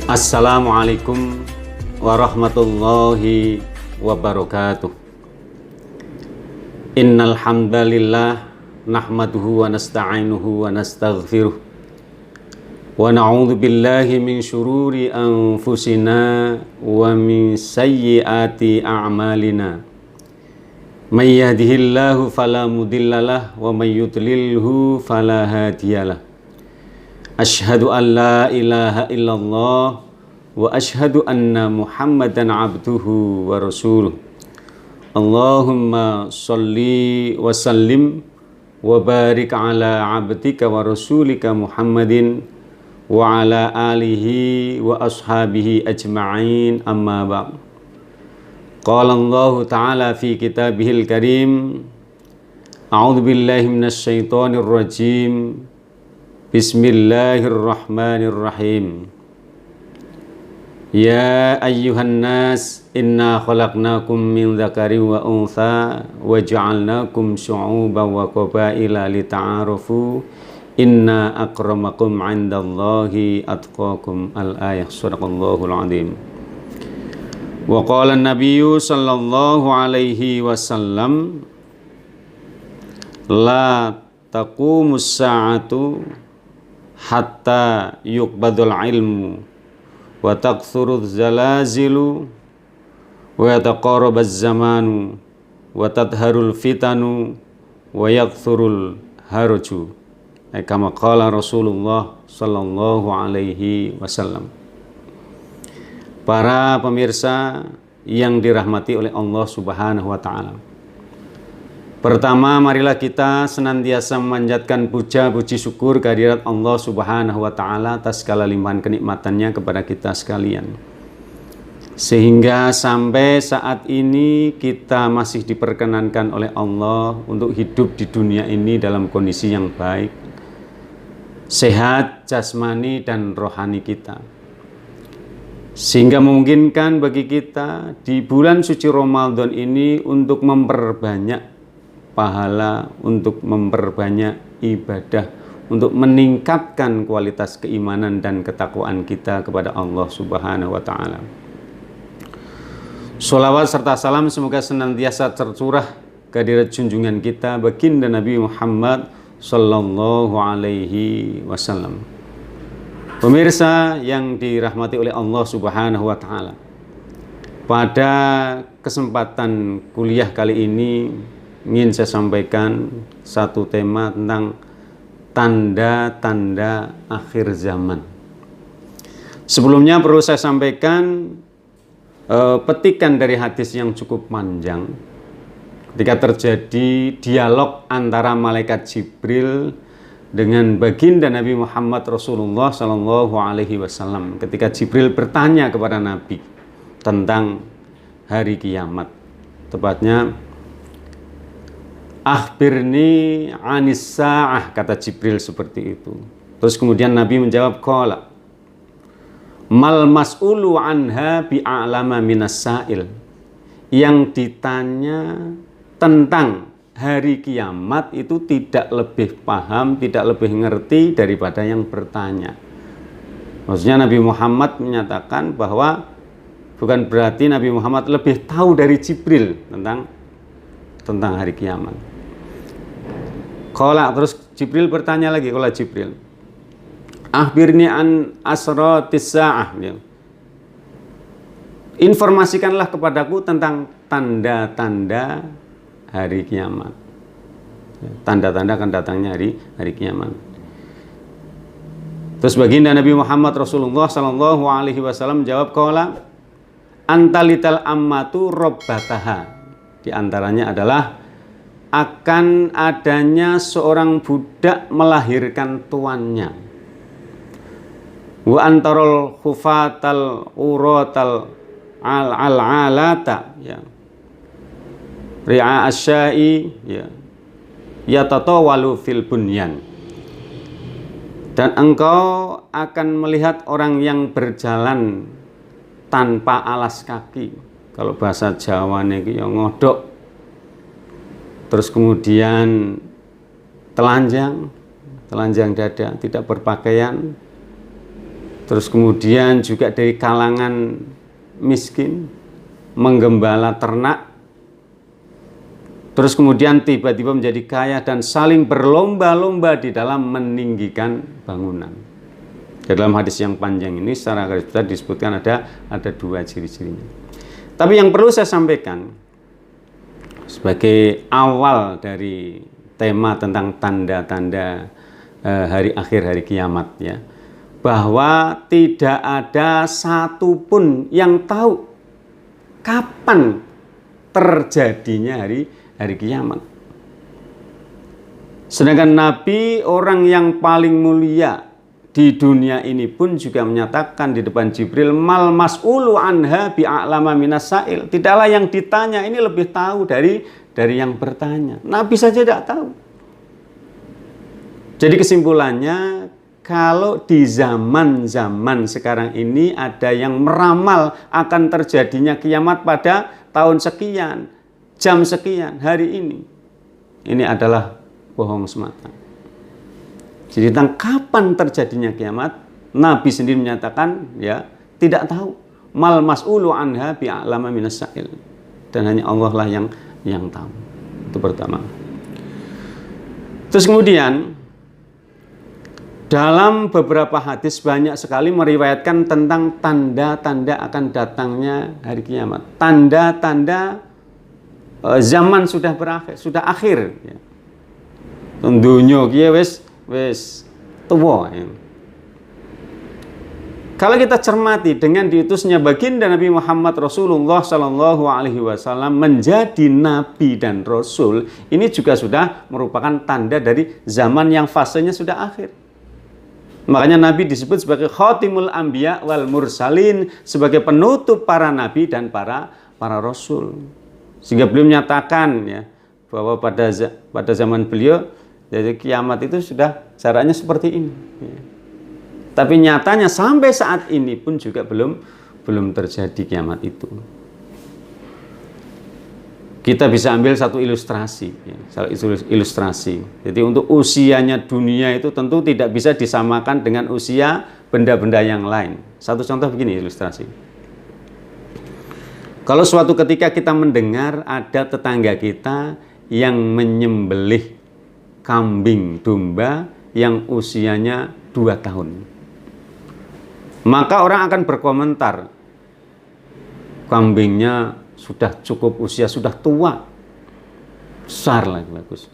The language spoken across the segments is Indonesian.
Assalamualaikum warahmatullahi wabarakatuh. Innal hamdalillah nahmaduhu wa nasta'inuhu wa nastaghfiruh wa na'udzu billahi min syururi anfusina wa min sayyiati a'malina. May yahdihillahu fala mudhillalah wa may yudlilhu fala hadiyalah. Asyhadu an la ilaha illallah wa asyhadu anna Muhammadan abduhu wa rasuluh. Allahumma sholli wa sallim wa barik ala abdika wa rasulika Muhammadin wa ala alihi wa ashabihi ajma'in, amma ba'd. Qala Allah ta'ala fi kitabihil karim, a'udzu billahi minasy syaithanir rajim. Bismillahirrahmanirrahim. Ya ayyuhan nas, inna khalaqnakum min dzakarin wa untha wa ja'alnakum syu'uban wa qabaila lita'arafu inna akramakum 'indallahi atqakum. Al-ayah. Shadaqallahul 'azim. Wa qala an-nabiyyu sallallahu alaihi wasallam, la taqumus sa'atu hatta yuqbadul ilmu wa taqthuruz zalazilu wa yataqarabaz zamanu wa tadharul fitanu wa yakthurul harju, kama qala Rasulullah sallallahu alaihi wasallam. Para pemirsa yang dirahmati oleh Allah Subhanahu wa taala, pertama, marilah kita senantiasa memanjatkan puja-puji syukur kehadirat Allah Subhanahu wa taala atas segala limpahan kenikmatannya kepada kita sekalian. Sehingga sampai saat ini kita masih diperkenankan oleh Allah untuk hidup di dunia ini dalam kondisi yang baik, sehat jasmani dan rohani kita. Sehingga memungkinkan bagi kita di bulan suci Ramadan ini untuk memperbanyak pahala, untuk memperbanyak ibadah, untuk meningkatkan kualitas keimanan dan ketakwaan kita kepada Allah Subhanahu wa taala. Sholawat serta salam semoga senantiasa tercurah kehadirat junjungan kita baginda Nabi Muhammad sallallahu alaihi wasallam. Pemirsa yang dirahmati oleh Allah Subhanahu wa taala, pada kesempatan kuliah kali ini ingin saya sampaikan satu tema tentang tanda-tanda akhir zaman. Sebelumnya perlu saya sampaikan petikan dari hadis yang cukup panjang ketika terjadi dialog antara malaikat Jibril dengan baginda Nabi Muhammad Rasulullah Sallallahu Alaihi Wasallam ketika Jibril bertanya kepada Nabi tentang hari kiamat. Tepatnya, akhbirni anis sa'ah, kata Jibril seperti itu. Terus kemudian Nabi menjawab, qala mal mas'ulu anha bi'a'lama minas sa'il. Yang ditanya tentang hari kiamat itu tidak lebih paham, tidak lebih ngerti daripada yang bertanya. Maksudnya Nabi Muhammad menyatakan bahwa bukan berarti Nabi Muhammad lebih tahu dari Jibril tentang hari kiamat. Qala, terus Jibril bertanya lagi, qala Jibril, akhbirni an asratis sa'ah. Informasikanlah kepadaku tentang tanda-tanda hari kiamat. Tanda-tanda akan datangnya hari kiamat. Terus baginda Nabi Muhammad Rasulullah sallallahu alaihi wasallam jawab, qala antalital ammatu rabbataha. Di antaranya adalah akan adanya seorang budak melahirkan tuannya. Wa antarul khufatal uratal al-alata, ya. Ri'a asyai, ya. Yatatawalu fil bunyan. Dan engkau akan melihat orang yang berjalan tanpa alas kaki. Kalau bahasa Jawa niki ya ngodok. Terus kemudian telanjang dada, tidak berpakaian, Terus kemudian juga dari kalangan miskin, menggembala ternak. Terus kemudian tiba-tiba menjadi kaya dan saling berlomba-lomba di dalam meninggikan bangunan. Dalam hadis yang panjang ini secara garis besar disebutkan ada dua ciri-cirinya. Tapi yang perlu saya sampaikan sebagai awal dari tema tentang tanda-tanda hari akhir, hari kiamat ya, bahwa tidak ada satupun yang tahu kapan terjadinya hari kiamat. Sedangkan Nabi, orang yang paling mulia di dunia ini pun juga menyatakan di depan Jibril, mal mas'ulu anha bi'a'lama minas sa'il. Tidaklah yang ditanya ini lebih tahu dari yang bertanya. Nabi saja tidak tahu. Jadi kesimpulannya, kalau di zaman-zaman sekarang ini ada yang meramal akan terjadinya kiamat pada tahun sekian, jam sekian, hari ini adalah bohong semata. Jadi tentang kapan terjadinya kiamat, Nabi sendiri menyatakan ya tidak tahu. Mal mas'ulu anha bi'a'lama minas sa'il. Dan hanya Allah lah yang tahu. Itu pertama. Terus kemudian dalam beberapa hadis banyak sekali meriwayatkan tentang tanda-tanda akan datangnya hari kiamat. Tanda-tanda zaman sudah berakhir, sudah akhir. Ya. Dunia kia wes tua. Ya. Kalau kita cermati dengan diutusnya baginda Nabi Muhammad Rasulullah Sallallahu Alaihi Wasallam menjadi nabi dan rasul, ini juga sudah merupakan tanda dari zaman yang fasenya sudah akhir. Makanya Nabi disebut sebagai khatimul anbiya wal mursalin, sebagai penutup para nabi dan para rasul. Sehingga beliau menyatakan ya bahwa pada zaman beliau jadi kiamat itu sudah jaraknya seperti ini. Ya. Tapi nyatanya sampai saat ini pun juga belum terjadi kiamat itu. Kita bisa ambil satu ilustrasi, ya, ilustrasi. Jadi untuk usianya dunia itu tentu tidak bisa disamakan dengan usia benda-benda yang lain. Satu contoh begini ilustrasi. Kalau suatu ketika kita mendengar ada tetangga kita yang menyembelih kambing domba yang usianya 2 tahun. Maka orang akan berkomentar, kambingnya sudah cukup usia, sudah tua, besar lagi, bagus.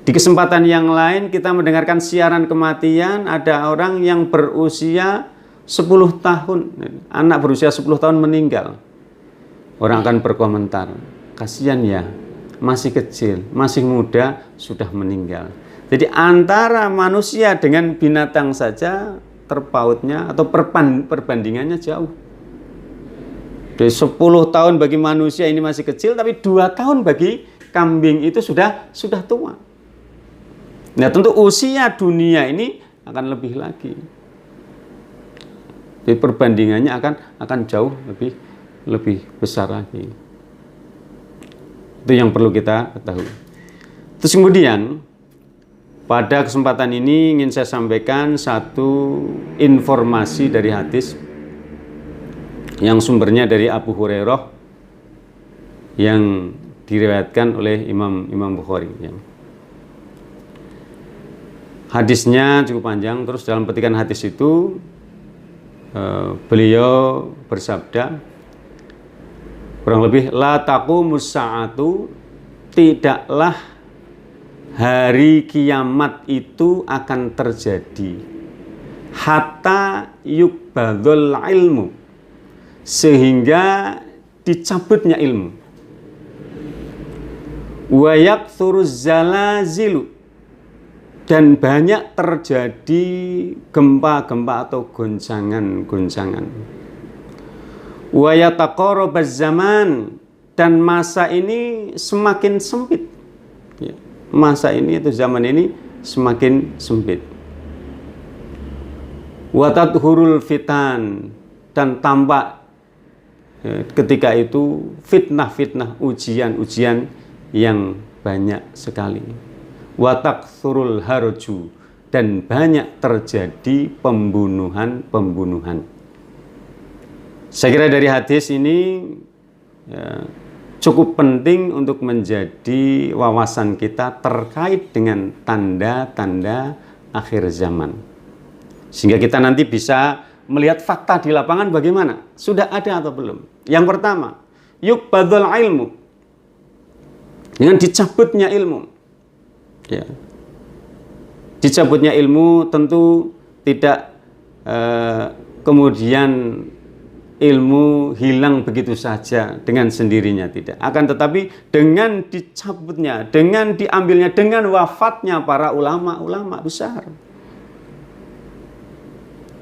Di kesempatan yang lain kita mendengarkan siaran kematian, ada orang yang berusia 10 tahun, anak berusia 10 tahun meninggal. Orang akan berkomentar, kasihan ya, masih kecil, masih muda, sudah meninggal. Jadi antara manusia dengan binatang saja terpautnya atau perbandingannya jauh. Dari 10 tahun bagi manusia ini masih kecil, tapi 2 tahun bagi kambing itu sudah tua. Nah tentu usia dunia ini akan lebih lagi. Jadi perbandingannya akan jauh lebih besar lagi. Itu yang perlu kita ketahui. Terus kemudian pada kesempatan ini ingin saya sampaikan satu informasi dari hadis yang sumbernya dari Abu Hurairah yang diriwayatkan oleh Imam Bukhari. Ya. Hadisnya cukup panjang. Terus dalam petikan hadis itu beliau bersabda kurang lebih, la taqumus sa'atu, tidaklah hari kiamat itu akan terjadi hatta yukbadul ilmu, sehingga dicabutnya ilmu, wa yakthuruz zalazilu, dan banyak terjadi gempa-gempa atau goncangan-goncangan, wa yataqarabaz zaman, dan masa ini semakin sempit. Ya. Masa ini atau zaman ini semakin sempit. Wa tadhurul fitan, dan tampak ketika itu fitnah-fitnah, ujian-ujian yang banyak sekali. Wa takthurul harju, dan banyak terjadi pembunuhan-pembunuhan. Saya kira dari hadis ini ya, cukup penting untuk menjadi wawasan kita terkait dengan tanda-tanda akhir zaman. Sehingga kita nanti bisa melihat fakta di lapangan bagaimana, sudah ada atau belum. Yang pertama, yuqbadul ilmu, dengan dicabutnya ilmu. Ya. Dicabutnya ilmu tentu tidak kemudian ilmu hilang begitu saja dengan sendirinya, tidak. Akan tetapi dengan dicabutnya, dengan diambilnya, dengan wafatnya para ulama-ulama besar.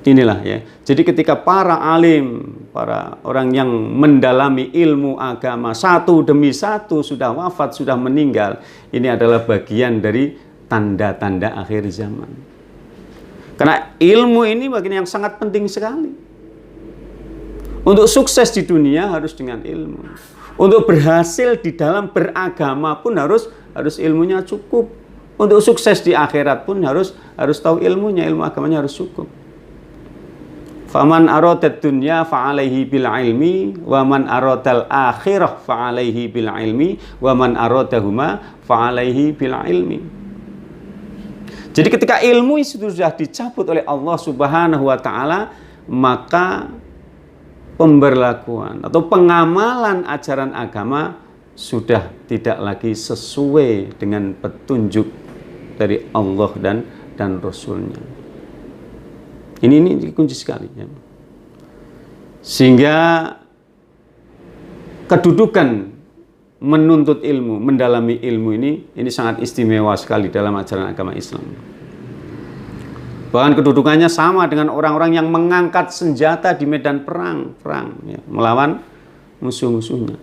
Inilah ya. Jadi ketika para alim, para orang yang mendalami ilmu agama satu demi satu sudah wafat, sudah meninggal, ini adalah bagian dari tanda-tanda akhir zaman. Karena ilmu ini bagian yang sangat penting sekali. Untuk sukses di dunia harus dengan ilmu. Untuk berhasil di dalam beragama pun harus ilmunya cukup. Untuk sukses di akhirat pun harus tahu ilmunya, ilmu agamanya harus cukup. Faman aradad dunya fa'alaihi bil ilmi wa man aradal akhirah fa'alaihi bil ilmi wa man aradahuma fa'alaihi bil ilmi. Jadi ketika ilmu itu sudah dicabut oleh Allah Subhanahu wa taala, maka pemberlakuan atau pengamalan ajaran agama sudah tidak lagi sesuai dengan petunjuk dari Allah dan Rasul-Nya. Ini kunci sekali ya. Sehingga kedudukan menuntut ilmu, mendalami ilmu ini sangat istimewa sekali dalam ajaran agama Islam. Bahkan kedudukannya sama dengan orang-orang yang mengangkat senjata di medan perang ya, melawan musuh-musuhnya.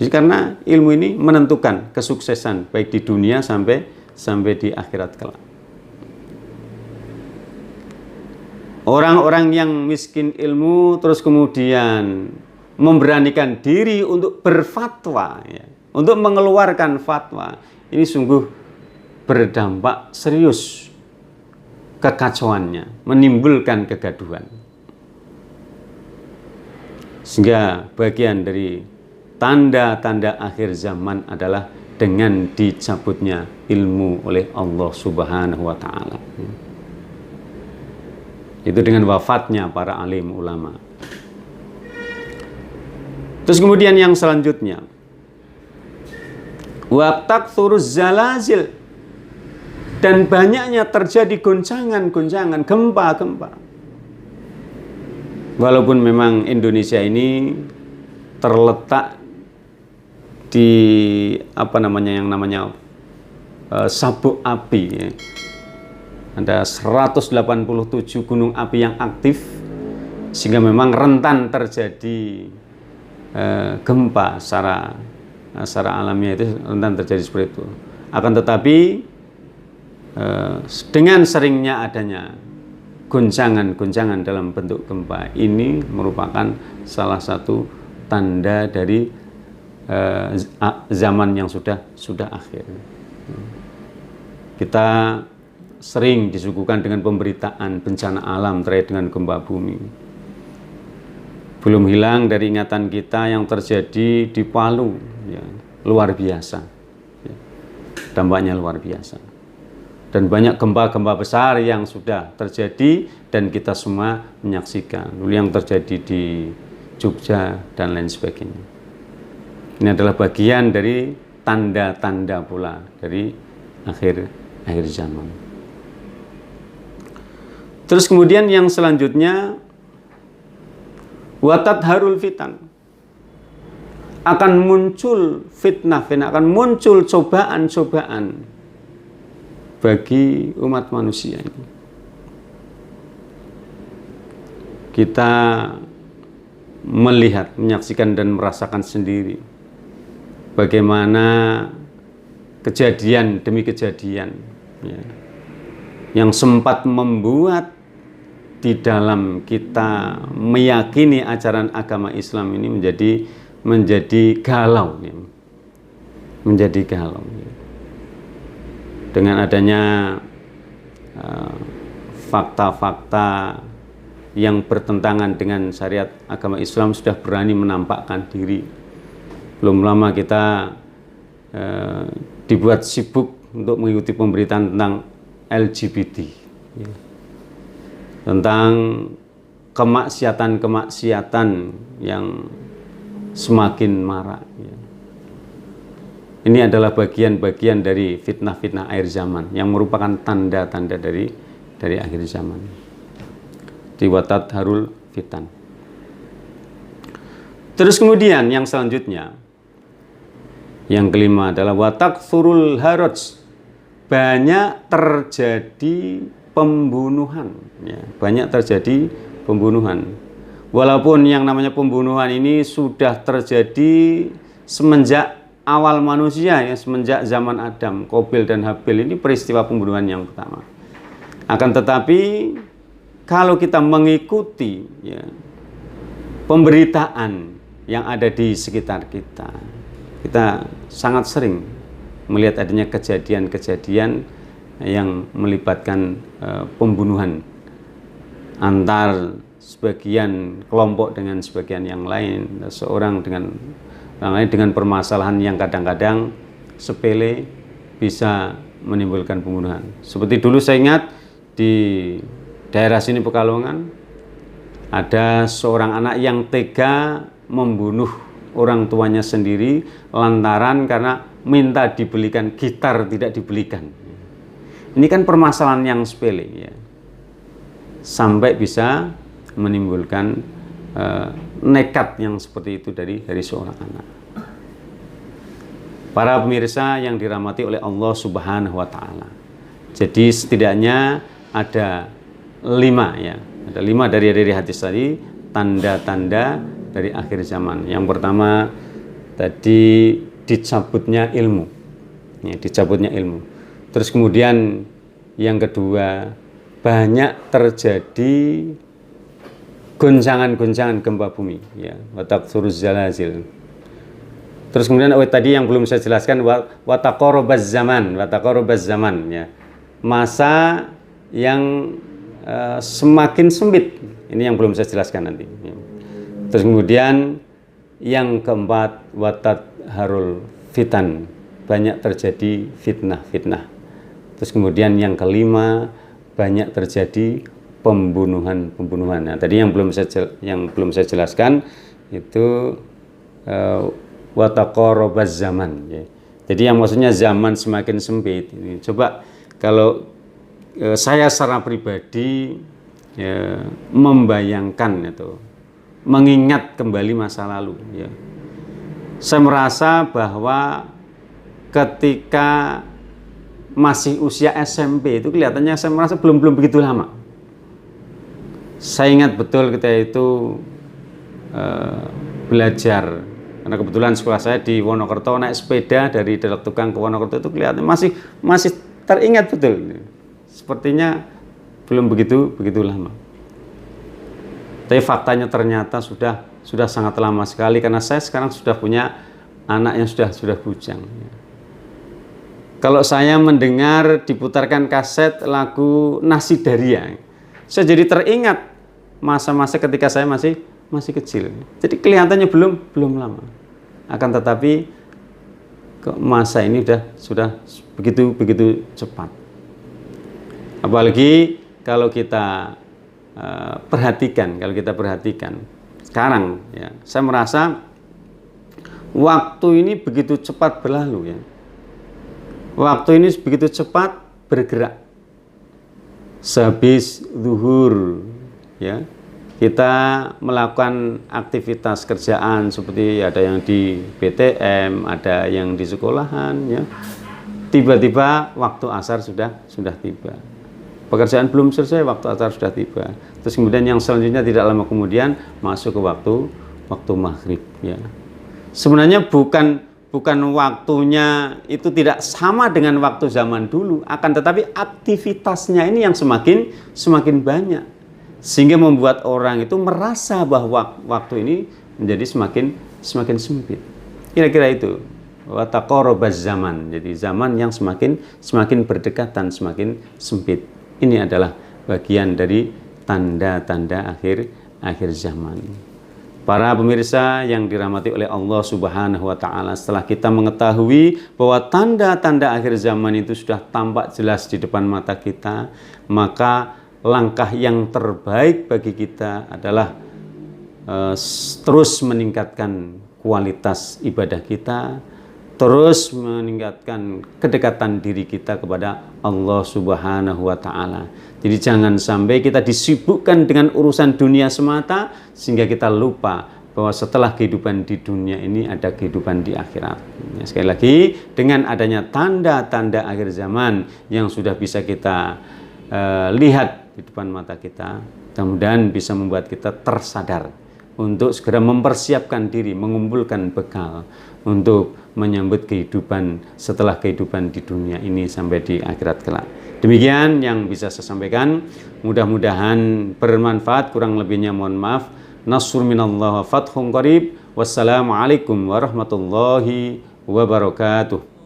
Jadi karena ilmu ini menentukan kesuksesan baik di dunia sampai di akhirat kelak. Orang-orang yang miskin ilmu terus kemudian memberanikan diri untuk berfatwa ya, untuk mengeluarkan fatwa, ini sungguh berdampak serius kekacauannya, menimbulkan kegaduhan. Sehingga bagian dari tanda-tanda akhir zaman adalah dengan dicabutnya ilmu oleh Allah Subhanahu wa taala. Itu dengan wafatnya para alim ulama. Terus kemudian yang selanjutnya, wa takthuruz zalazil, dan banyaknya terjadi goncangan-goncangan, gempa-gempa. Walaupun memang Indonesia ini terletak di yang namanya sabuk api ya. Ada 187 gunung api yang aktif, sehingga memang rentan terjadi gempa secara alamiah, itu rentan terjadi seperti itu. Akan tetapi dengan seringnya adanya goncangan-goncangan dalam bentuk gempa, ini merupakan salah satu tanda dari zaman yang sudah akhir. Kita sering disuguhkan dengan pemberitaan bencana alam terkait dengan gempa bumi. Belum hilang dari ingatan kita yang terjadi di Palu, ya, luar biasa, ya, dampaknya luar biasa. Dan banyak gempa-gempa besar yang sudah terjadi dan kita semua menyaksikan. Dulu yang terjadi di Jogja dan lain sebagainya. Ini adalah bagian dari tanda-tanda pula dari akhir zaman. Terus kemudian yang selanjutnya, watat harul fitan, akan muncul fitnah, akan muncul cobaan-cobaan bagi umat manusia ini. Kita melihat, menyaksikan dan merasakan sendiri bagaimana kejadian demi kejadian ya, yang sempat membuat di dalam kita meyakini ajaran agama Islam ini menjadi galau ya. Menjadi galau ya. dengan adanya fakta-fakta yang bertentangan dengan syariat agama Islam sudah berani menampakkan diri. Belum lama kita dibuat sibuk untuk mengikuti pemberitaan tentang LGBT, ya. Tentang kemaksiatan-kemaksiatan yang semakin marak, ya. Ini adalah bagian-bagian dari fitnah-fitnah akhir zaman yang merupakan tanda-tanda dari akhir zaman. Di watat harul fitan. Terus kemudian yang selanjutnya, yang kelima adalah watak surul haraj. Banyak terjadi pembunuhan, ya. Banyak terjadi pembunuhan. Walaupun yang namanya pembunuhan ini sudah terjadi semenjak awal manusia, ya, semenjak zaman Adam, Qabil dan Habil, ini peristiwa pembunuhan yang pertama. Akan tetapi kalau kita mengikuti, ya, pemberitaan yang ada di sekitar kita, kita sangat sering melihat adanya kejadian-kejadian yang melibatkan pembunuhan antar sebagian kelompok dengan sebagian yang lain, seorang dengan yang lain, dengan permasalahan yang kadang-kadang sepele bisa menimbulkan pembunuhan. Seperti dulu saya ingat di daerah sini Pekalongan ada seorang anak yang tega membunuh orang tuanya sendiri lantaran karena minta dibelikan gitar, tidak dibelikan. Ini kan permasalahan yang sepele, ya. Sampai bisa menimbulkan nekat yang seperti itu dari seorang anak. Para pemirsa yang dirahmati oleh Allah Subhanahu wa taala. Jadi setidaknya ada 5, ya. Ada 5 dari hadis tadi, tanda-tanda dari akhir zaman. Yang pertama tadi dicabutnya ilmu. Ya, dicabutnya ilmu. Terus kemudian yang kedua, banyak terjadi goncangan-goncangan gempa bumi, ya. Wa taqsuruz zalazil. Terus kemudian tadi yang belum saya jelaskan, wa taqarrubaz zaman, ya. Masa yang semakin sempit. Ini yang belum saya jelaskan nanti, ya. Terus kemudian yang keempat, watat harul fitan, banyak terjadi fitnah. Terus kemudian yang kelima, banyak terjadi pembunuhan. Nah, tadi yang belum saya jelaskan itu wataqarrabaz zaman, ya. Jadi yang maksudnya zaman semakin sempit. Ini coba kalau saya secara pribadi, ya, membayangkan itu, mengingat kembali masa lalu, ya. Saya merasa bahwa ketika masih usia SMP itu kelihatannya saya merasa belum begitu lama. Saya ingat betul ketika itu belajar, karena kebetulan sekolah saya di Wonokerto, naik sepeda dari Delok Tukang ke Wonokerto itu kelihatan masih teringat betul. Sepertinya belum begitu lama. Tapi faktanya ternyata sudah sangat lama sekali, karena saya sekarang sudah punya anak yang sudah bujang. Kalau saya mendengar diputarkan kaset lagu Nasidaria, saya jadi teringat masa-masa ketika saya masih kecil. Jadi kelihatannya belum lama. Akan tetapi masa ini sudah begitu cepat. Apalagi kalau kita perhatikan sekarang, ya, saya merasa waktu ini begitu cepat berlalu, ya. Waktu ini begitu cepat bergerak. Sehabis zuhur, ya, kita melakukan aktivitas kerjaan seperti ada yang di PTM, ada yang di sekolahan, ya. Tiba-tiba waktu asar sudah tiba. Pekerjaan belum selesai, waktu asar sudah tiba. Terus kemudian yang selanjutnya tidak lama kemudian masuk ke waktu maghrib, ya. Sebenarnya bukan waktunya itu tidak sama dengan waktu zaman dulu, akan tetapi aktivitasnya ini yang semakin banyak, sehingga membuat orang itu merasa bahwa waktu ini menjadi semakin sempit. Kira-kira itu wa taqarrabaz zaman. Jadi zaman yang semakin berdekatan, semakin sempit. Ini adalah bagian dari tanda-tanda akhir zaman. Para pemirsa yang dirahmati oleh Allah Subhanahu wa taala, setelah kita mengetahui bahwa tanda-tanda akhir zaman itu sudah tampak jelas di depan mata kita, maka langkah yang terbaik bagi kita adalah terus meningkatkan kualitas ibadah kita, terus meningkatkan kedekatan diri kita kepada Allah Subhanahu wa taala. Jadi jangan sampai kita disibukkan dengan urusan dunia semata sehingga kita lupa bahwa setelah kehidupan di dunia ini ada kehidupan di akhirat. Ya, sekali lagi, dengan adanya tanda-tanda akhir zaman yang sudah bisa kita lihat di depan mata kita, mudah-mudahan bisa membuat kita tersadar untuk segera mempersiapkan diri, mengumpulkan bekal untuk menyambut kehidupan setelah kehidupan di dunia ini sampai di akhirat kelak. Demikian yang bisa saya sampaikan. Mudah-mudahan bermanfaat, kurang lebihnya mohon maaf. Nasrun minallah wa fathun qarib. Wassalamualaikum warahmatullahi wabarakatuh.